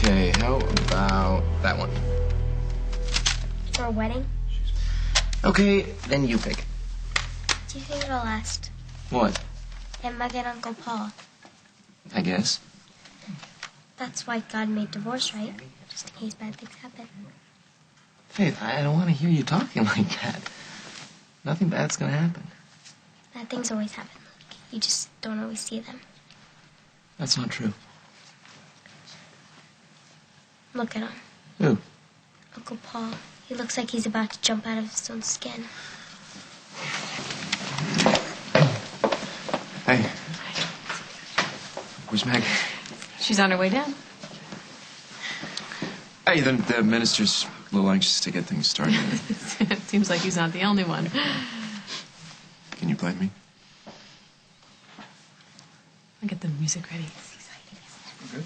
Okay, how about that one? For a wedding? Okay, then you pick. Do you think it'll last? What? Aunt Meg and Uncle Paul. I guess. That's why God made divorce, right? Just in case bad things happen. Faith, I don't want to hear you talking like that. Nothing bad's gonna happen. Bad things always happen. You just don't always see them. That's not true. Look at him. Who? Uncle Paul. He looks like he's about to jump out of his own skin. Hey. Where's Meg? She's on her way down. Hey, the minister's a little anxious to get things started. It seems like he's not the only one. Can you blame me? I'll get the music ready. Okay.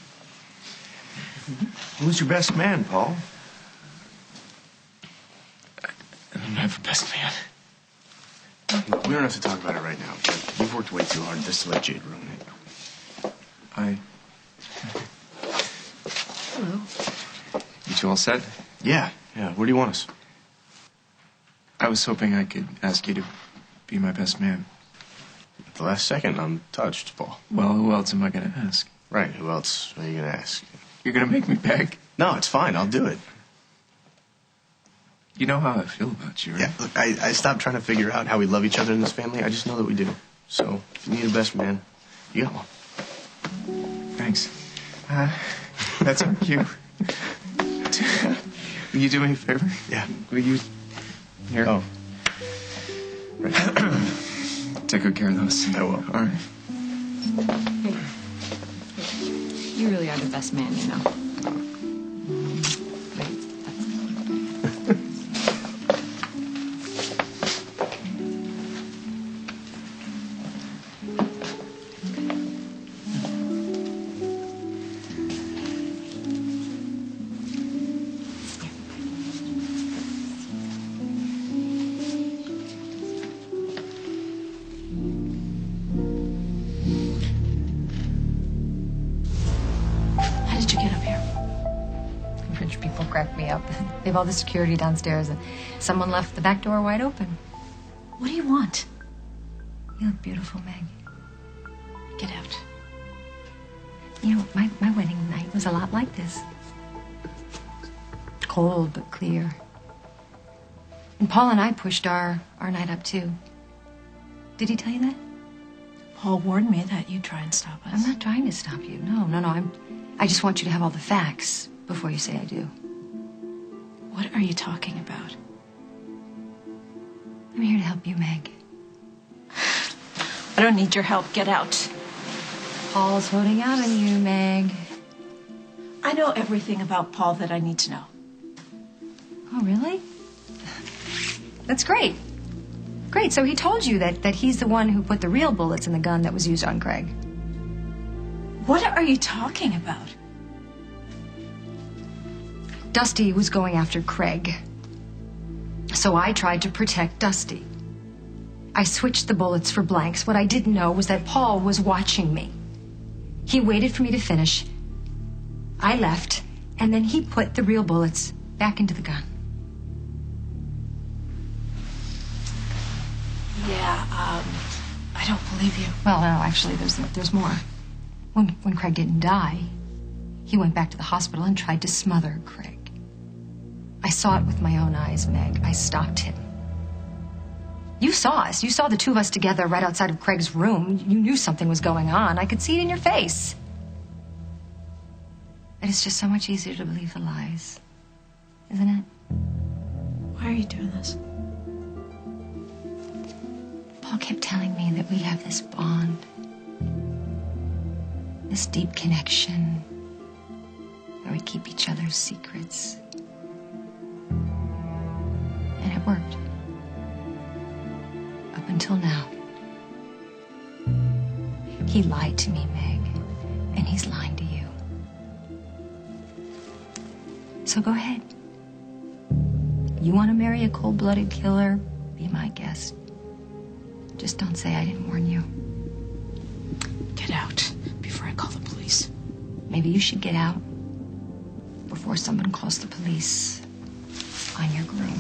Who's your best man, Paul? I don't have a best man. We don't have to talk about it right now. You've worked way too hard just to let Jade ruin it. Hello. You two all set? Yeah. Where do you want us? I was hoping I could ask you to be my best man. At the last second, I'm touched, Paul. Well, who else am I going to ask? Right, who else are you going to ask? You're going to make me beg? No, it's fine. I'll do it. You know how I feel about you, right? Yeah, look, I stopped trying to figure out how we love each other in this family. I just know that we do. So, if you need a best man, you got one. Thanks. That's our cue. Will you do me a favor? Yeah. Will you... Here. Oh. Right. Take good care of those. I will. All right. You really are the best man, you know. How did you get up here? Rich people crack me up. They have all the security downstairs, and someone left the back door wide open. What do you want? You look beautiful, Meg. Get out. You know, my wedding night was a lot like this. Cold but clear. And Paul and I pushed our night up, too. Did he tell you that? Paul warned me that you'd try and stop us. I'm not trying to stop you. No. I just want you to have all the facts before you say I do. What are you talking about? I'm here to help you, Meg. I don't need your help. Get out. Paul's holding out on you, Meg. I know everything about Paul that I need to know. Oh, really? That's great. Great, so he told you that he's the one who put the real bullets in the gun that was used on Craig. What are you talking about? Dusty was going after Craig. So I tried to protect Dusty. I switched the bullets for blanks. What I didn't know was that Paul was watching me. He waited for me to finish. I left, and then he put the real bullets back into the gun. Yeah, I don't believe you. Well, no, actually, there's more. When Craig didn't die, he went back to the hospital and tried to smother Craig. I saw it with my own eyes, Meg. I stopped him. You saw us. You saw the two of us together right outside of Craig's room. You knew something was going on. I could see it in your face. And it's just so much easier to believe the lies, isn't it? Why are you doing this? Paul kept telling me that we have this bond, this deep connection, where we keep each other's secrets. And it worked. Up until now. He lied to me, Meg, and he's lying to you. So go ahead. You want to marry a cold-blooded killer? Be my guest. Just don't say I didn't warn you. Get out before I call the police. Maybe you should get out before someone calls the police on your groom.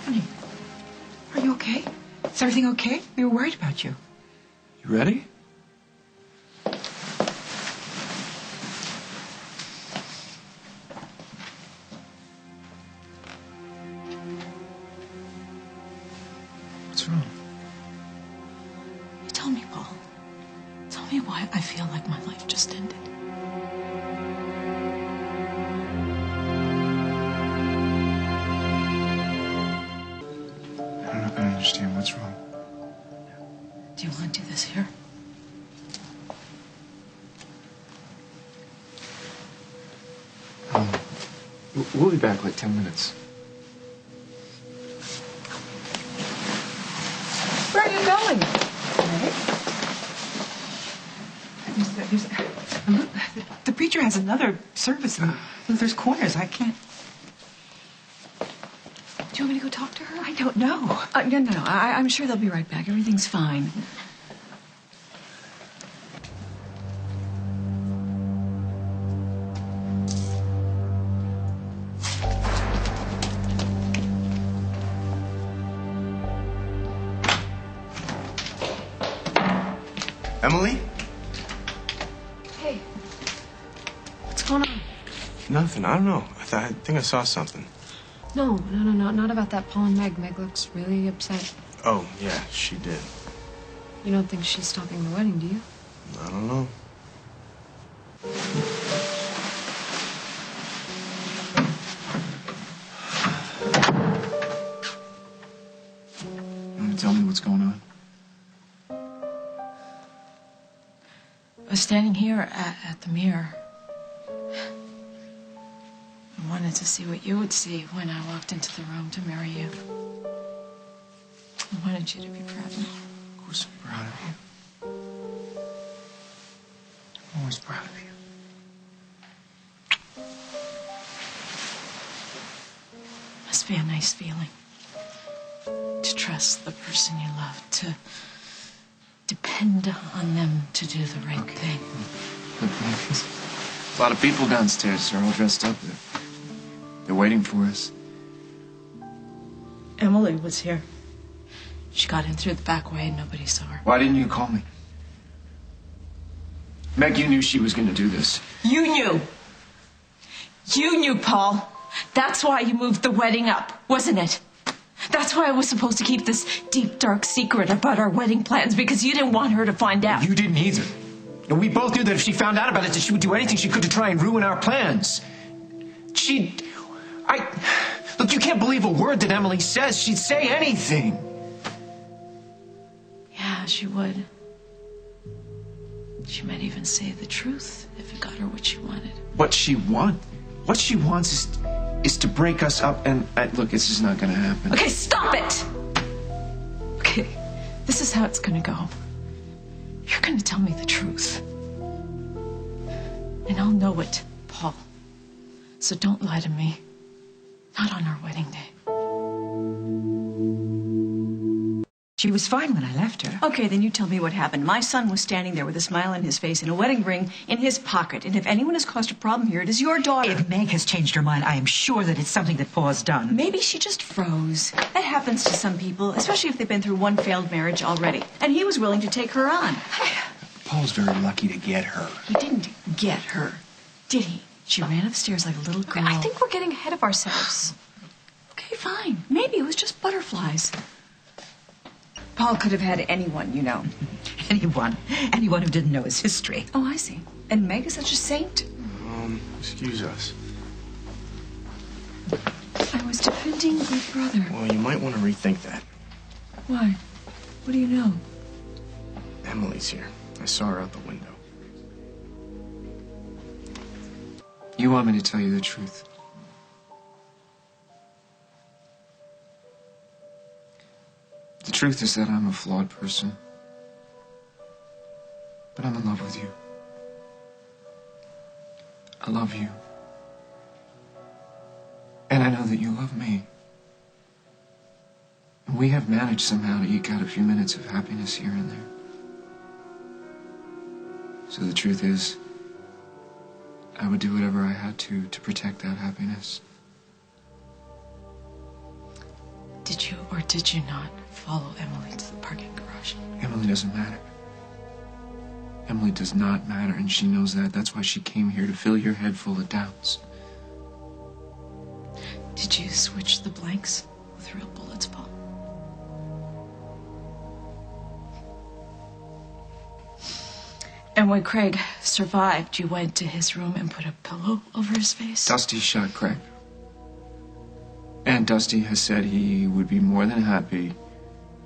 Honey, are you okay? Is everything okay? We were worried about you. You ready? What's wrong? Tell me, Paul. Tell me why I feel like my life just ended. I don't understand. What's wrong? Do you want to do this here? We'll be back like 10 minutes. Where are you going? The preacher has another service. There's corners. I can't. Do you want me to go talk to her? I don't know. No. I'm sure they'll be right back. Everything's fine. Emily? Hey. What's going on? Nothing. I don't know. I think I saw something. No, not about that Paul and Meg. Meg looks really upset. Oh, yeah, she did. You don't think she's stopping the wedding, do you? I don't know. You want to tell me what's going on? I was standing here at the mirror. I wanted to see what you would see when I walked into the room to marry you. I wanted you to be proud of me. Of course I'm proud of you. I'm always proud of you. Must be a nice feeling to trust the person you love, to depend on them to do the right thing. Look, there's a lot of people downstairs. They're all dressed up. They're waiting for us. Emily was here. She got in through the back way and nobody saw her. Why didn't you call me? Meg, you knew she was going to do this. You knew. You knew, Paul. That's why you moved the wedding up, wasn't it? That's why I was supposed to keep this deep, dark secret about our wedding plans, because you didn't want her to find out. You didn't either. And we both knew that if she found out about it, that she would do anything she could to try and ruin our plans. Look, you can't believe a word that Emily says. She'd say anything. Yeah, she would. She might even say the truth if it got her what she wanted. What she wants is to break us up, and Look, this is not going to happen. Okay, stop it! Okay, this is how it's gonna go. You're gonna tell me the truth. And I'll know it, Paul. So don't lie to me. Not on our wedding day. She was fine when I left her. Okay, then you tell me what happened. My son was standing there with a smile on his face and a wedding ring in his pocket. And if anyone has caused a problem here, it is your daughter. If Meg has changed her mind, I am sure that it's something that Paul's done. Maybe she just froze. That happens to some people, especially if they've been through one failed marriage already. And he was willing to take her on. Paul's very lucky to get her. He didn't get her, did he? She ran upstairs like a little girl. I think we're getting ahead of ourselves. Okay, fine. Maybe it was just butterflies. Paul could have had anyone, you know. Anyone who didn't know his history. Oh, I see. And Meg is such a saint. Excuse us. I was defending my brother. Well, you might want to rethink that. Why? What do you know? Emily's here. I saw her out the window. You want me to tell you the truth? The truth is that I'm a flawed person. But I'm in love with you. I love you. And I know that you love me. And we have managed somehow to eke out a few minutes of happiness here and there. So the truth is, I would do whatever I had to protect that happiness. Did you or did you not follow Emily to the parking garage? Emily doesn't matter. Emily does not matter, and she knows that. That's why she came here, to fill your head full of doubts. Did you switch the blanks with real bullets, Paul? And when Craig survived, you went to his room and put a pillow over his face? Dusty shot Craig. And Dusty has said he would be more than happy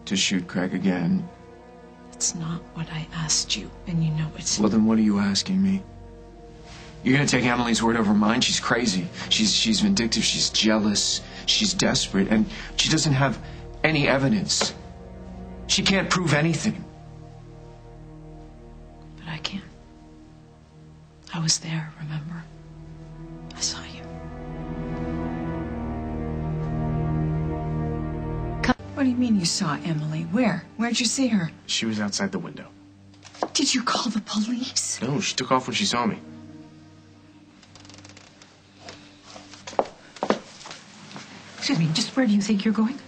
to shoot Craig again. That's not what I asked you, and you know it. Well, then what are you asking me? You're gonna take Emily's word over mine? She's crazy. She's vindictive. She's jealous. She's desperate. And she doesn't have any evidence. She can't prove anything. But I can. I was there, remember? I saw you. What do you mean you saw Emily? Where? Where'd you see her? She was outside the window. Did you call the police? No, she took off when she saw me. Excuse me, just where do you think you're going?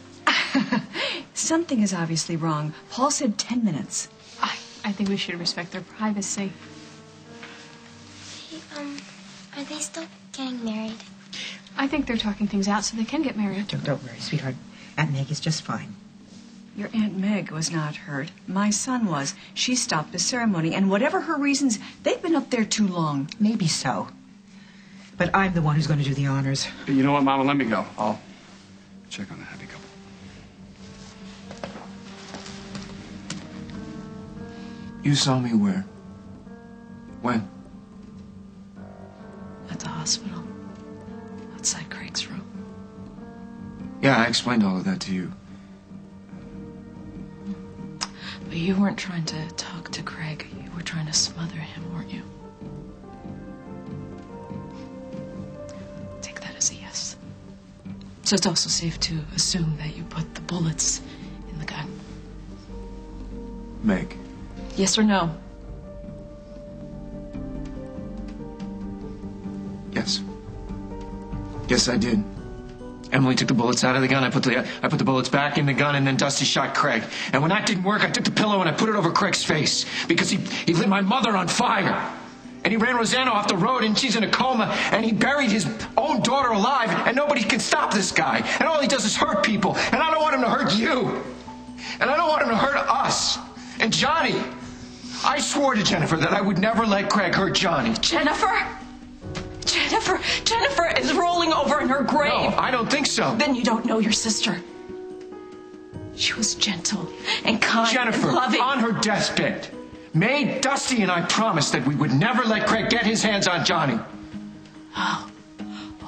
Something is obviously wrong. Paul said 10 minutes. I think we should respect their privacy. Hey, are they still getting married? I think they're talking things out so they can get married. Don't worry, sweetheart. Aunt Meg is just fine. Your Aunt Meg was not hurt. My son was. She stopped the ceremony, and whatever her reasons, they've been up there too long. Maybe so. But I'm the one who's going to do the honors. You know what, Mama? Let me go. I'll check on the happy couple. You saw me where? When? At the hospital. Outside Craig's room. Yeah, I explained all of that to you. But you weren't trying to talk to Craig. You were trying to smother him, weren't you? Take that as a yes. So it's also safe to assume that you put the bullets in the gun. Meg. Yes or no? Yes. Yes, I did. Emily took the bullets out of the gun. I put the bullets back in the gun, and then Dusty shot Craig. And when that didn't work, I took the pillow and I put it over Craig's face because he lit my mother on fire. And he ran Rosanna off the road, and she's in a coma, and he buried his own daughter alive, and nobody can stop this guy. And all he does is hurt people. And I don't want him to hurt you. And I don't want him to hurt us. And Johnny, I swore to Jennifer that I would never let Craig hurt Johnny. Jennifer is rolling over in her grave. No, I don't think so. Then you don't know your sister. She was gentle and kind Jennifer, and loving. on her deathbed, made Dusty and I promise that we would never let Craig get his hands on Johnny. Oh,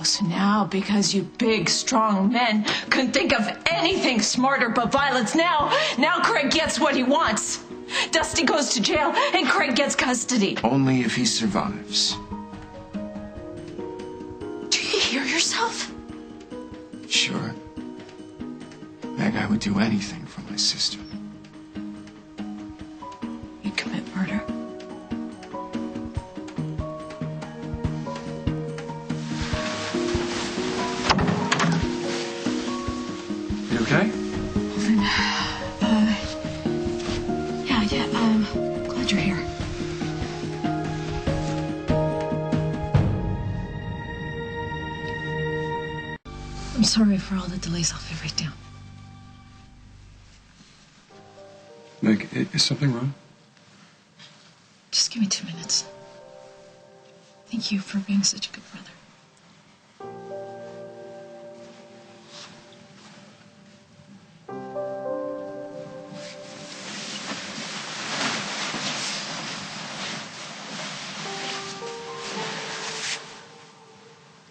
so now because you big, strong men couldn't think of anything smarter but violence, now Craig gets what he wants. Dusty goes to jail and Craig gets custody. Only if he survives. Do you hear yourself? Sure. Meg, I would do anything for my sister. You'd commit murder? You okay? Glad you're here. I'm sorry for all the delays. I'll be right down. Meg, is something wrong? Just give me 2 minutes. Thank you for being such a good brother.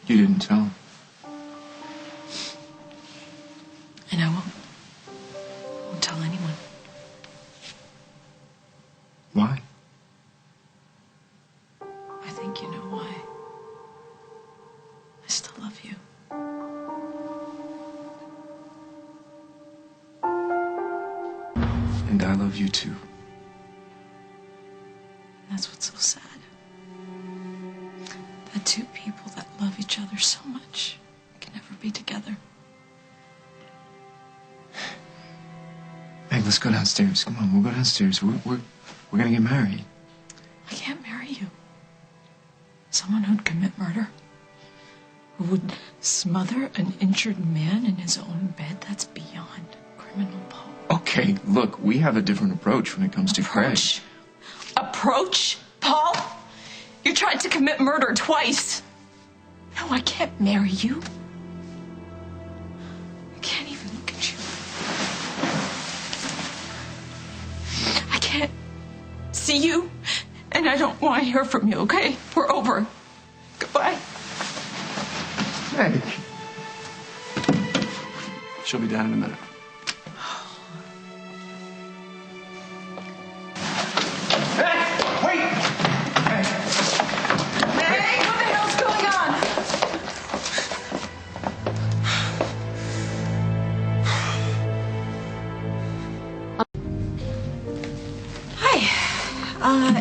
You didn't tell him. And I won't. Won't tell anyone. Why? I think you know why. I still love you. And I love you too. That's what's so sad. That two people that love each other so much can never be together. Meg, let's go downstairs. Come on, we'll go downstairs. We're gonna get married. I can't marry you. Someone who'd commit murder. Who would smother an injured man in his own bed. That's beyond criminal, Paul. Okay, look, we have a different approach when it comes to Craig. Approach? Paul? You tried to commit murder twice. No, I can't marry you. I can't even look at you. I can't see you, and I don't want to hear from you, okay? We're over. Goodbye. Meg. She'll be down in a minute.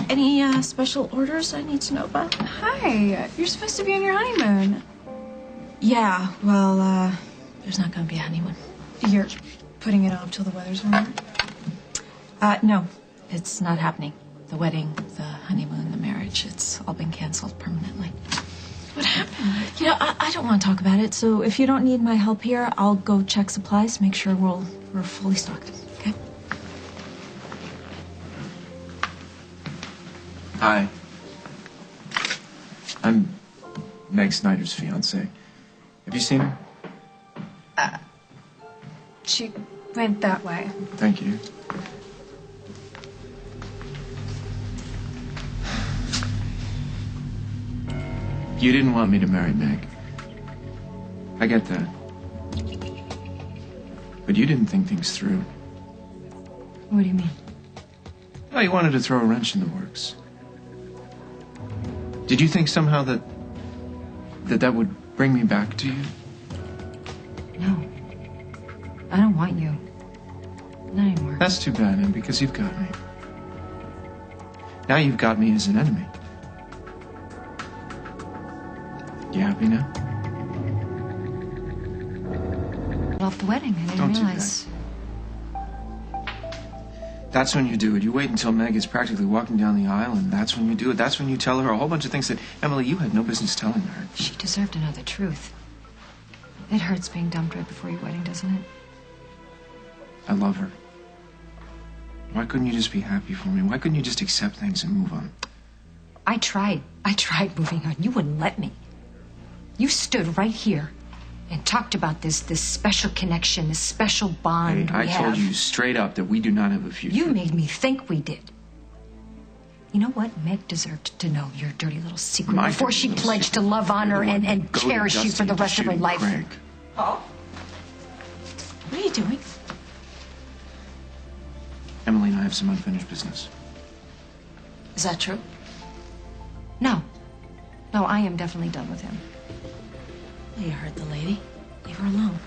Any special orders I need to know about? Hi, you're supposed to be on your honeymoon. Yeah, well, there's not going to be a honeymoon. You're putting it off till the weather's warmer? No, it's not happening. The wedding, the honeymoon, the marriage, it's all been canceled permanently. What happened? You know, I don't want to talk about it, so if you don't need my help here, I'll go check supplies, make sure we're fully stocked, okay? Hi. I'm Meg Snyder's fiance. Have you seen her? She went that way. Thank you. You didn't want me to marry Meg. I get that. But you didn't think things through. What do you mean? Well, you wanted to throw a wrench in the works. Did you think somehow that would bring me back to you? No. I don't want you. Not anymore. That's too bad, Em, because you've got me. Now you've got me as an enemy. You happy now? Off the wedding. I didn't Don't realize. do that. That's when you do it. You wait until Meg is practically walking down the aisle, and that's when you do it. That's when you tell her a whole bunch of things that, Emily, you had no business telling her. She deserved to know the truth. It hurts being dumped right before your wedding, doesn't it? I love her. Why couldn't you just be happy for me? Why couldn't you just accept things and move on? I tried moving on. You wouldn't let me. You stood right here and talked about this special connection, this special bond Hey, I we told have. you straight up that we do not have a future. You made me think we did. You know what? Meg deserved to know your dirty little secret My before dirty she little pledged secret. to love, honor, You're the one and who goaded cherish you for Dusty the rest of her into life. shooting Craig. Paul? What are you doing? Emily and I have some unfinished business. Is that true? No, I am definitely done with him. Well, you heard the lady. Leave her alone.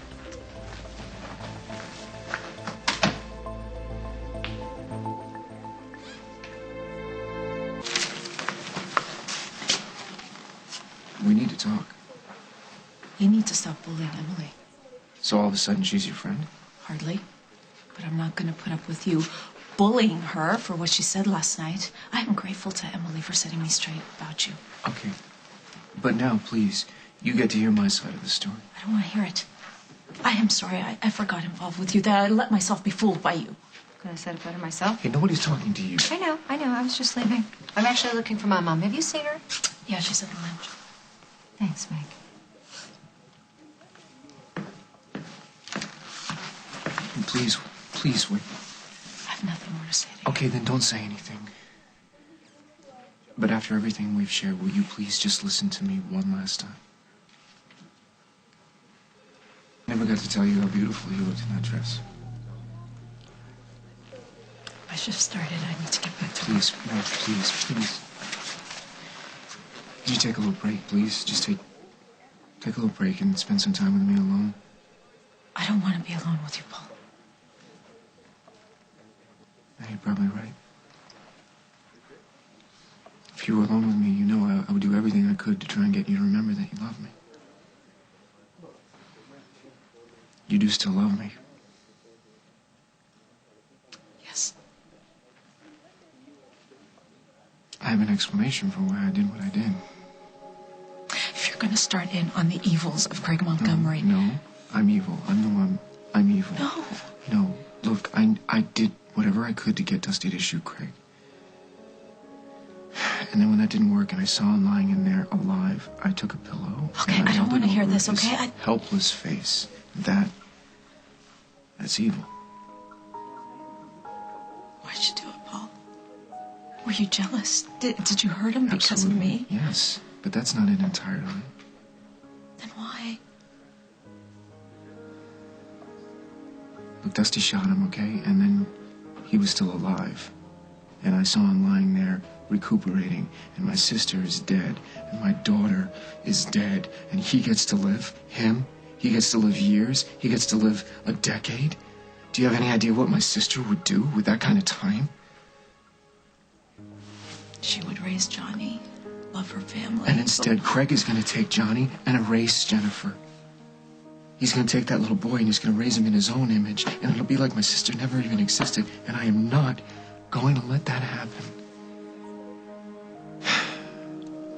You need to stop bullying Emily. So all of a sudden she's your friend? Hardly. But I'm not going to put up with you bullying her for what she said last night. I am grateful to Emily for setting me straight about you. Okay. But now, please, you get to hear my side of the story. I don't want to hear it. I am sorry I forgot involved with you, that I let myself be fooled by you. Could have said it better myself. Hey, nobody's talking to you. I know. I was just leaving. I'm actually looking for my mom. Have you seen her? Yeah, she's at the lunch. Thanks, Meg. Please wait. I have nothing more to say to you. Okay, then don't say anything. But after everything we've shared, will you please just listen to me one last time? Never got to tell you how beautiful you looked in that dress. I should have started. I need to get back to Please, no, please. Could you take a little break, please? Just take a little break and spend some time with me alone. I don't want to be alone with you, Paul. Yeah, you're probably right. If you were alone with me, you know I would do everything I could to try and get you to remember that you love me. You do still love me. Yes. I have an explanation for why I did what I did. If you're going to start in on the evils of Craig Montgomery... No, I'm evil. I'm evil. No. No, look, I did whatever I could to get Dusty to shoot Craig. And then when that didn't work and I saw him lying in there alive, I took a pillow. Okay, I don't want to hear this, his okay? helpless face. That's evil. Why'd you do it, Paul? Were you jealous? Did you hurt him because of me? Yes, but that's not it entirely. Then why? Look, Dusty shot him, okay? And then he was still alive. And I saw him lying there recuperating, and my sister is dead, and my daughter is dead, and he gets to live. He gets to live years. He gets to live a decade. Do you have any idea what my sister would do with that kind of time? She would raise Johnny, love her family. And instead, Craig is going to take Johnny and erase Jennifer. He's going to take that little boy and he's going to raise him in his own image, and it'll be like my sister never even existed, and I am not going to let that happen.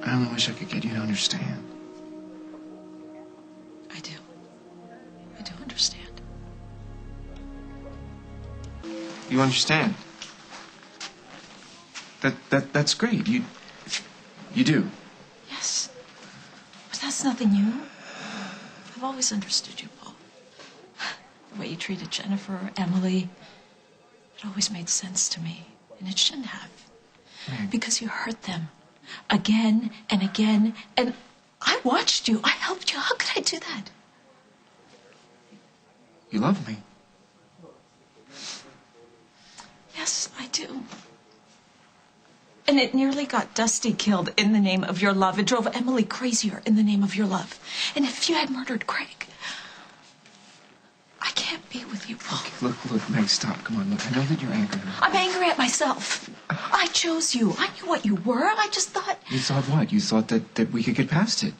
I only wish I could get you to understand. I do. I do understand. You understand? That's great. You do. Yes. But that's nothing new. I've always understood you, Paul. The way you treated Jennifer, Emily, it always made sense to me. And it shouldn't have. Meg. Because you hurt them. Again and again. And I watched you. I helped you. How could I do that? You love me. Yes, I do. And it nearly got Dusty killed in the name of your love. It drove Emily crazier in the name of your love. And if you had murdered Craig, I can't be with you, Paul. Okay, look, Meg, stop. Come on, look. I know that you're angry. I'm angry at myself. I chose you. I knew what you were. I just thought... You thought what? You thought that we could get past it.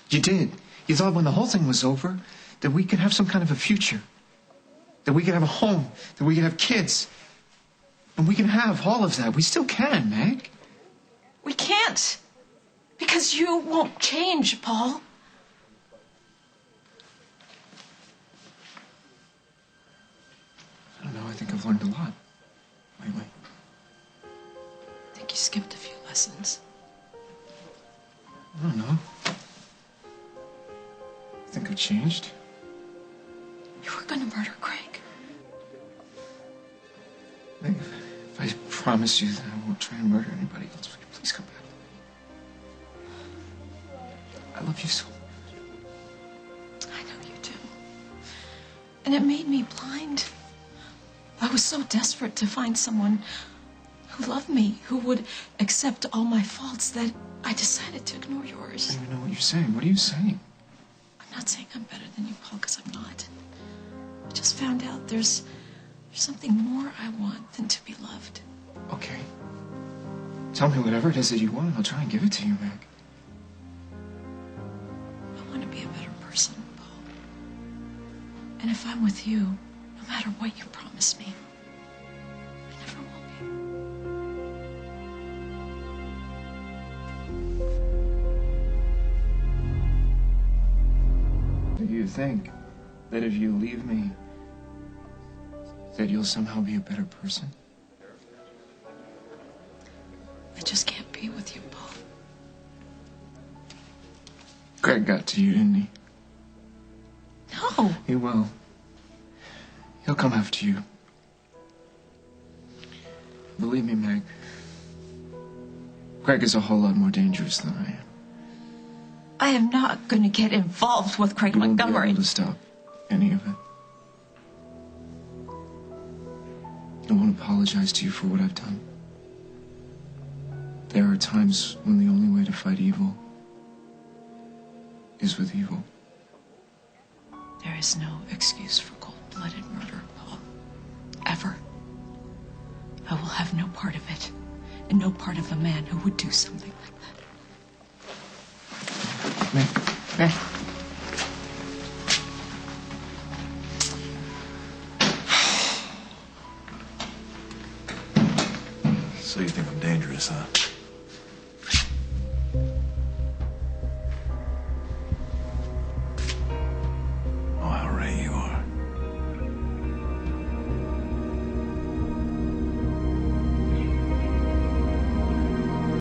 You did. You thought when the whole thing was over that we could have some kind of a future. That we could have a home. That we could have kids. And we can have all of that. We still can, Meg. We can't. Because you won't change, Paul. I don't know. I think I've learned a lot lately. I think you skipped a few lessons. I don't know. I think I've changed. You were going to murder Craig. Meg, if I promise you that I won't try and murder anybody else, will you please come back? I love you so much. I know you do. And it made me blind. I was so desperate to find someone who loved me, who would accept all my faults, that I decided to ignore yours. I don't even know what you're saying. What are you saying? I'm not saying I'm better than you, Paul, because I'm not. I just found out there's something more I want than to be loved. Okay. Tell me whatever it is that you want, and I'll try and give it to you, Meg. I want to be person, Paul. And if I'm with you, no matter what you promise me, I never will be. Do you think that if you leave me, that you'll somehow be a better person? I just can't be with you, Paul. Craig got to you, didn't he? No. He will. He'll come after you. Believe me, Meg. Craig is a whole lot more dangerous than I am. I am not going to get involved with Craig You won't Montgomery. be able to stop any of it. I won't apologize to you for what I've done. There are times when the only way to fight evil is with evil. There is no excuse for cold-blooded murder, Paul. Ever. I will have no part of it, and no part of a man who would do something like that. Meg.